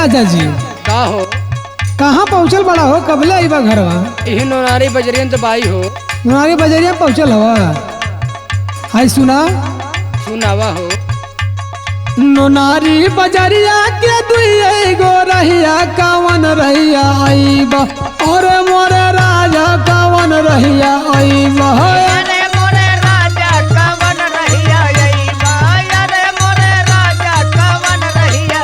राजा जी का हो कहाँ पहुँचल बड़ा हो कबले आई बा घरवा? यही नोनारी बजरियन से बाई हो। नोनारी बजरिया पहुँचल हवा। हाय सुना सुनावा हो। नोनारी बजरिया के दुई गो रहिया कावन रहिया आई बा और मोरे राजा कावन रहिया आई बा। अरे मोरे राजा कवन रहिया अइबा, अरे मोरे राजा कवन रहिया।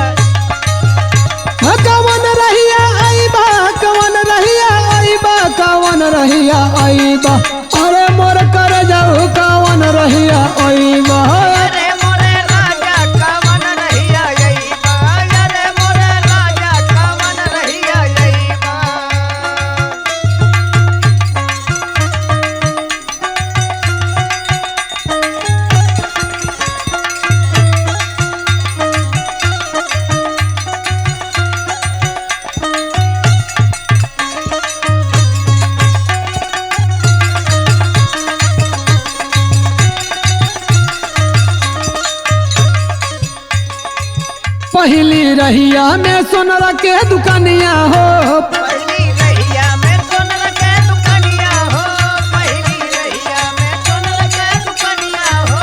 कवन रहिया आई बा कवन रहिया आई बा कवन रहिया आई बा अरे मोर कर जाऊ कावन रहिया आई बा। अरे मोरे राजा कवन रहिया अइबा, अरे मोरे राजा कवन रहिया अइबा। पहली रहिया में सोनरा के दुकानिया हो। पहली रहिया में सोनर के दुकनिया हो, पहली रहिया में सोनर के दुकनिया हो।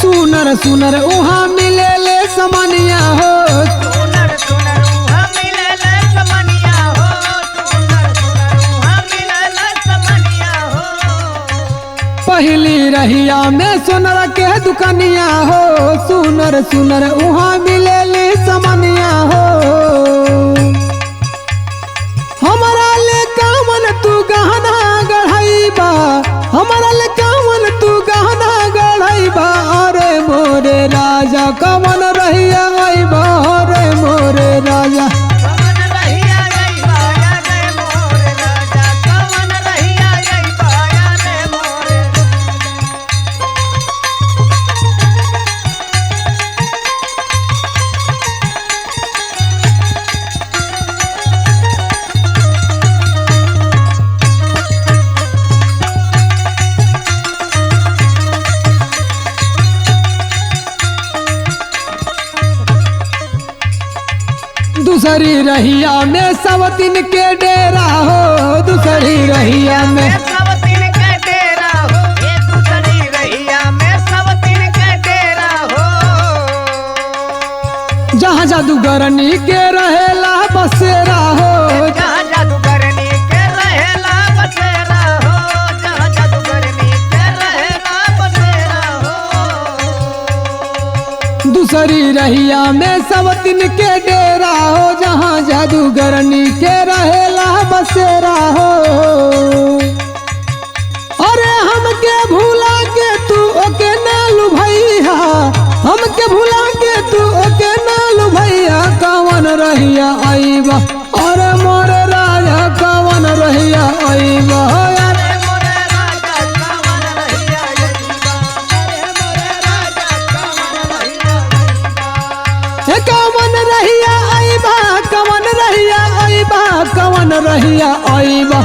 सुनर सुनर उहाँ मिले ले समनिया हो। सुनर सुनर उहाँ मिलेला समनिया हो, सुनर सुनर उहाँ मिलेला समनिया हो। पहली रहिया में सोनरा के दुकानिया हो। सुनर सुनर उहाँ मिले ले समनिया हो। हमारा ले कामन तू गहना गढ़ाईबा, हमारा ले कामन तू गहना गढ़ाईबा अरे मोरे राजा कवन रहिया आईबा अरे मोरे राजा। कवन रहिया अइबा, अरे मोरे राजा कवन रहिया अइबा, अरे मोरे दूसरी रहिया में सब दिन के डेरा हो। दूसरी रहिया में सब दिन के डेरा हो, ये दूसरी रहिया में सब दिन के डेरा हो। जहाँ जादूगरनी के रहेला बसेरा हो। जहाँ जादूगरनी के रहेला बसेरा हो, जहाँ जादूगरनी के रहेला बसेरा हो। दूसरी रहिया में सब दिन के डेरा हो। जहाँ जादूगरनी के रहेला बसेरा हो। अरे हमके भूला के तू ओके ना लुभैया, हमके भूला के तू ओके ना लुभैया कवन रहिया आईबा अरे मोरे राजा कवन रहिया आईबा। अरे मोरे राजा कवन रहिया अइबा, अरे मोरे राजा कवन रहिया अइबा। कवन रहिया आईबा कवन रहिया आईबा कवन रहिया आईबा